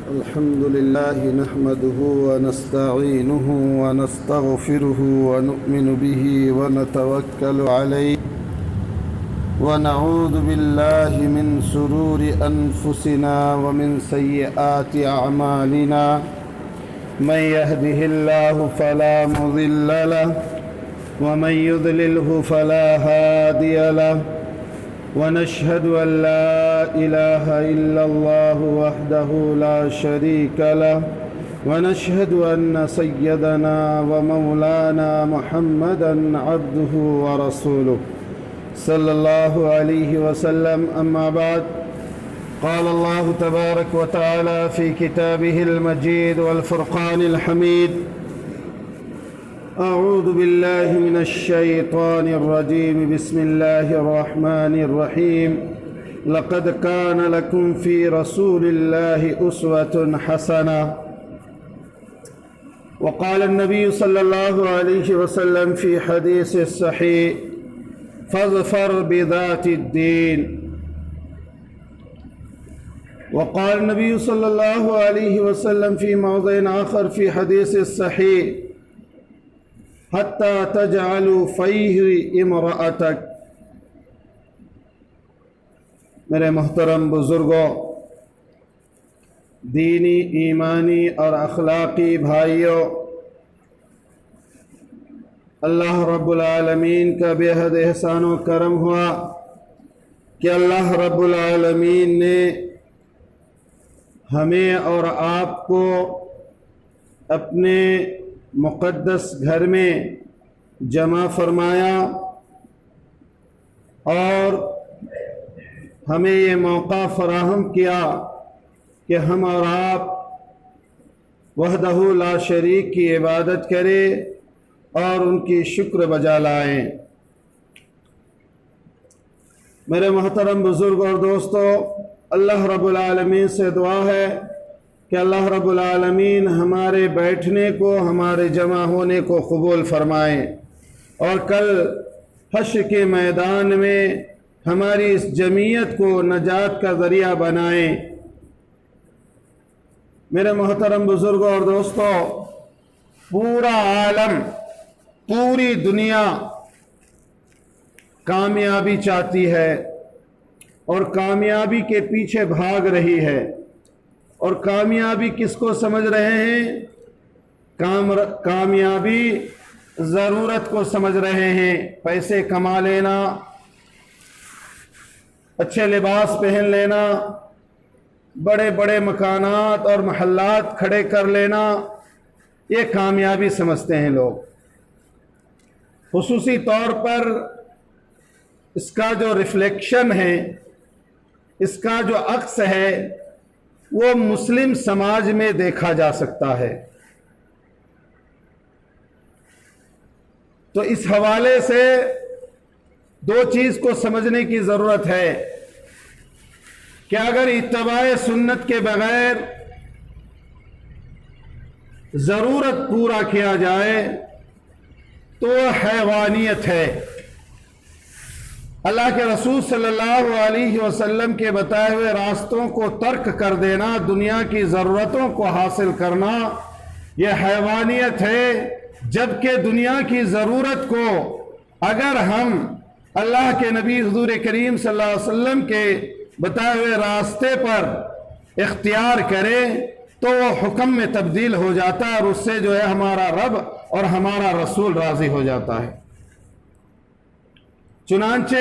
الحمد لله نحمده ونستعينه ونستغفره ونؤمن به ونتوكل عليه ونعوذ بالله من شرور أنفسنا ومن سيئات أعمالنا من يهده الله فلا مضل له ومن يضلله فلا هادي له ونشهد أن لا إله إلا الله وحده لا شريك له ونشهد أن سيدنا ومولانا محمدا عبده ورسوله صلى الله عليه وسلم. أما بعد، قال الله تبارك وتعالى في كتابه المجيد والفرقان الحميد: أعوذ بالله من الشيطان الرجيم. بسم الله الرحمن الرحيم. لقد كان لكم في رسول الله أسوة حسنة. وقال النبي صلى الله عليه وسلم في حديث الصحيح: فاظفر بذات الدين. وقال النبي صلى الله عليه وسلم في موضع آخر في حديث الصحيح: حتى تجعل فيه امرأتك. میرے محترم بزرگوں، دینی، ایمانی اور اخلاقی بھائیوں، اللہ رب العالمین کا بے حد احسان و کرم ہوا کہ اللہ رب العالمین نے ہمیں اور آپ کو اپنے مقدس گھر میں جمع فرمایا اور ہمیں یہ موقع فراہم کیا کہ ہم اور آپ وحدہ لا شریک کی عبادت کریں اور ان کی شکر بجا لائیں۔ میرے محترم بزرگ اور دوستو، اللہ رب العالمین سے دعا ہے کہ اللہ رب العالمین ہمارے بیٹھنے کو، ہمارے جمع ہونے کو قبول فرمائیں اور کل حشر کے میدان میں ہماری اس جمعیت کو نجات کا ذریعہ بنائیں۔ میرے محترم بزرگوں اور دوستو، پورا عالم، پوری دنیا کامیابی چاہتی ہے اور کامیابی کے پیچھے بھاگ رہی ہے۔ اور کامیابی کس کو سمجھ رہے ہیں؟ کامیابی ضرورت کو سمجھ رہے ہیں۔ پیسے کما لینا، اچھے لباس پہن لینا، بڑے بڑے مکانات اور محلات کھڑے کر لینا، یہ کامیابی سمجھتے ہیں لوگ۔ خصوصی طور پر اس کا جو ریفلیکشن ہے، اس کا جو عکس ہے، وہ مسلم سماج میں دیکھا جا سکتا ہے۔ تو اس حوالے سے دو چیز کو سمجھنے کی ضرورت ہے کہ اگر اتباع سنت کے بغیر ضرورت پورا کیا جائے تو وہ حیوانیت ہے۔ اللہ کے رسول صلی اللہ علیہ وسلم کے بتائے ہوئے راستوں کو ترک کر دینا، دنیا کی ضرورتوں کو حاصل کرنا، یہ حیوانیت ہے۔ جبکہ دنیا کی ضرورت کو اگر ہم اللہ کے نبی حضور کریم صلی اللہ علیہ وسلم کے بتائے ہوئے راستے پر اختیار کریں تو وہ حکم میں تبدیل ہو جاتا ہے اور اس سے جو ہے ہمارا رب اور ہمارا رسول راضی ہو جاتا ہے۔ چنانچہ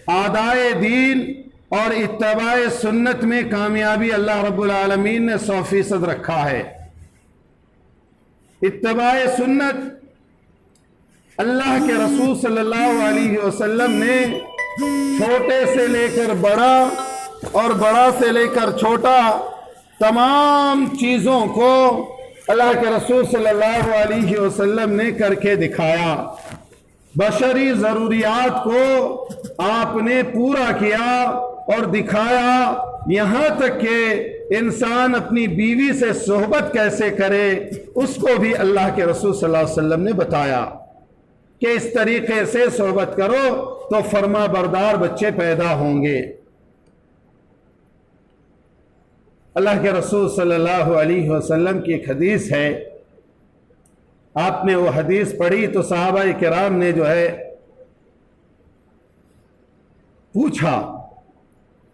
اعدائے دین اور اتباع سنت میں کامیابی اللہ رب العالمین نے 100% رکھا ہے۔ اتباع سنت، اللہ کے رسول صلی اللہ علیہ وسلم نے چھوٹے سے لے کر بڑا اور بڑا سے لے کر چھوٹا تمام چیزوں کو اللہ کے رسول صلی اللہ علیہ وسلم نے کر کے دکھایا۔ بشری ضروریات کو آپ نے پورا کیا اور دکھایا، یہاں تک کہ انسان اپنی بیوی سے صحبت کیسے کرے اس کو بھی اللہ کے رسول صلی اللہ علیہ وسلم نے بتایا کہ اس طریقے سے صحبت کرو تو فرما بردار بچے پیدا ہوں گے۔ اللہ کے رسول صلی اللہ علیہ وسلم کی ایک حدیث ہے، آپ نے وہ حدیث پڑھی تو صحابہ کرام نے جو ہے پوچھا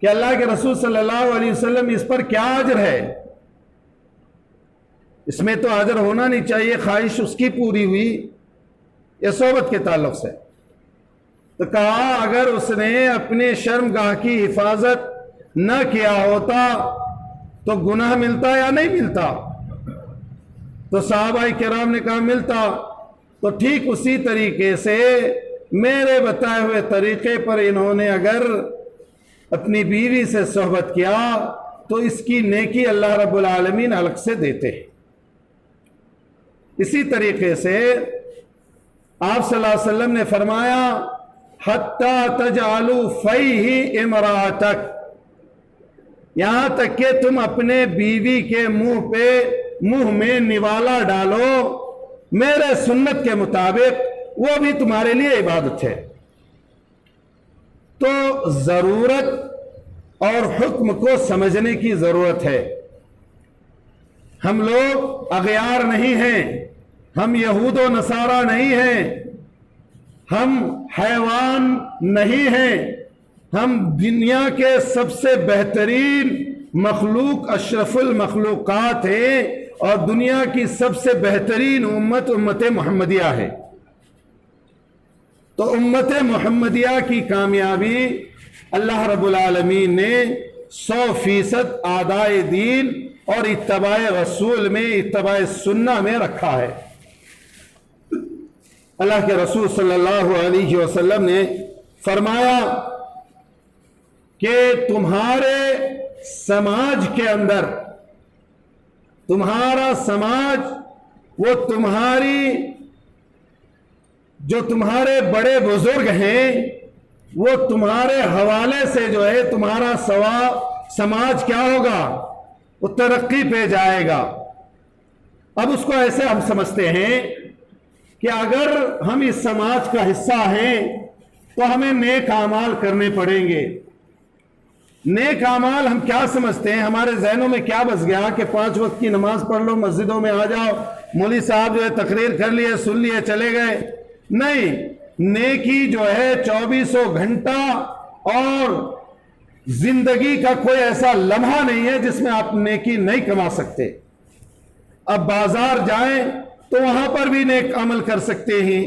کہ اللہ کے رسول صلی اللہ علیہ وسلم اس پر کیا اجر ہے؟ اس میں تو اجر ہونا نہیں چاہیے، خواہش اس کی پوری ہوئی یا صحبت کے تعلق سے؟ تو کہا اگر اس نے اپنے شرمگاہ کی حفاظت نہ کیا ہوتا تو گناہ ملتا یا نہیں ملتا؟ تو صحابہ کرام نے کہا ملتا۔ تو ٹھیک اسی طریقے سے میرے بتائے ہوئے طریقے پر انہوں نے اگر اپنی بیوی سے صحبت کیا تو اس کی نیکی اللہ رب العالمین الگ سے دیتے ہیں۔ اسی طریقے سے آپ صلی اللہ علیہ وسلم نے فرمایا حَتَّى تَجْعَلُوا فَيْهِ امْرَأَتَكَ، یہاں تک کہ تم اپنے بیوی کے منہ میں نوالا ڈالو میرے سنت کے مطابق، وہ بھی تمہارے لیے عبادت ہے۔ تو ضرورت اور حکم کو سمجھنے کی ضرورت ہے۔ ہم لوگ اغیار نہیں ہیں، ہم یہود و نصارہ نہیں ہیں، ہم حیوان نہیں ہیں، ہم دنیا کے سب سے بہترین مخلوق اشرف المخلوقات ہیں، اور دنیا کی سب سے بہترین امت محمدیہ ہے۔ تو امت محمدیہ کی کامیابی اللہ رب العالمین نے 100% اعدائے دین اور اتباع رسول میں، اتباع سنہ میں رکھا ہے۔ اللہ کے رسول صلی اللہ علیہ وسلم نے فرمایا کہ تمہارے سماج کے اندر، تمہارا سماج وہ جو تمہارے بڑے بزرگ ہیں وہ تمہارے حوالے سے جو ہے تمہارا سماج کیا ہوگا؟ وہ ترقی پہ جائے گا۔ اب اس کو ایسے ہم سمجھتے ہیں کہ اگر ہم اس سماج کا حصہ ہیں تو ہمیں نیک اعمال کرنے پڑیں گے۔ نیک اعمال ہم کیا سمجھتے ہیں؟ ہمارے ذہنوں میں کیا بس گیا کہ 5 وقت کی نماز پڑھ لو، مسجدوں میں آ جاؤ، مولوی صاحب جو ہے تقریر کر لیے، سن لیے، چلے گئے۔ نہیں، نیکی جو ہے 24 گھنٹہ اور زندگی کا کوئی ایسا لمحہ نہیں ہے جس میں آپ نیکی نہیں کما سکتے۔ اب بازار جائیں تو وہاں پر بھی نیک عمل کر سکتے ہیں،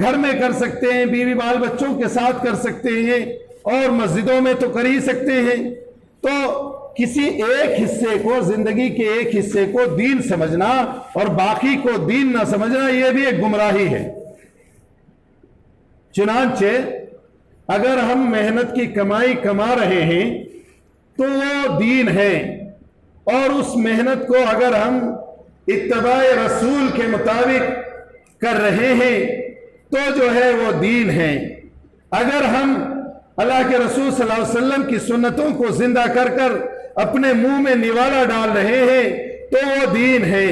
گھر میں کر سکتے ہیں، بیوی بال بچوں کے ساتھ کر سکتے ہیں، اور مسجدوں میں تو کر ہی سکتے ہیں۔ تو کسی ایک حصے کو، زندگی کے ایک حصے کو دین سمجھنا اور باقی کو دین نہ سمجھنا، یہ بھی ایک گمراہی ہے۔ چنانچہ اگر ہم محنت کی کمائی کما رہے ہیں تو وہ دین ہے، اور اس محنت کو اگر ہم اتباع رسول کے مطابق کر رہے ہیں تو جو ہے وہ دین ہے۔ اگر ہم اللہ کے رسول صلی اللہ علیہ وسلم کی سنتوں کو زندہ کر کر اپنے منہ میں نوالا ڈال رہے ہیں تو وہ دین ہے،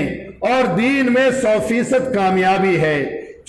اور دین میں 100% کامیابی ہے۔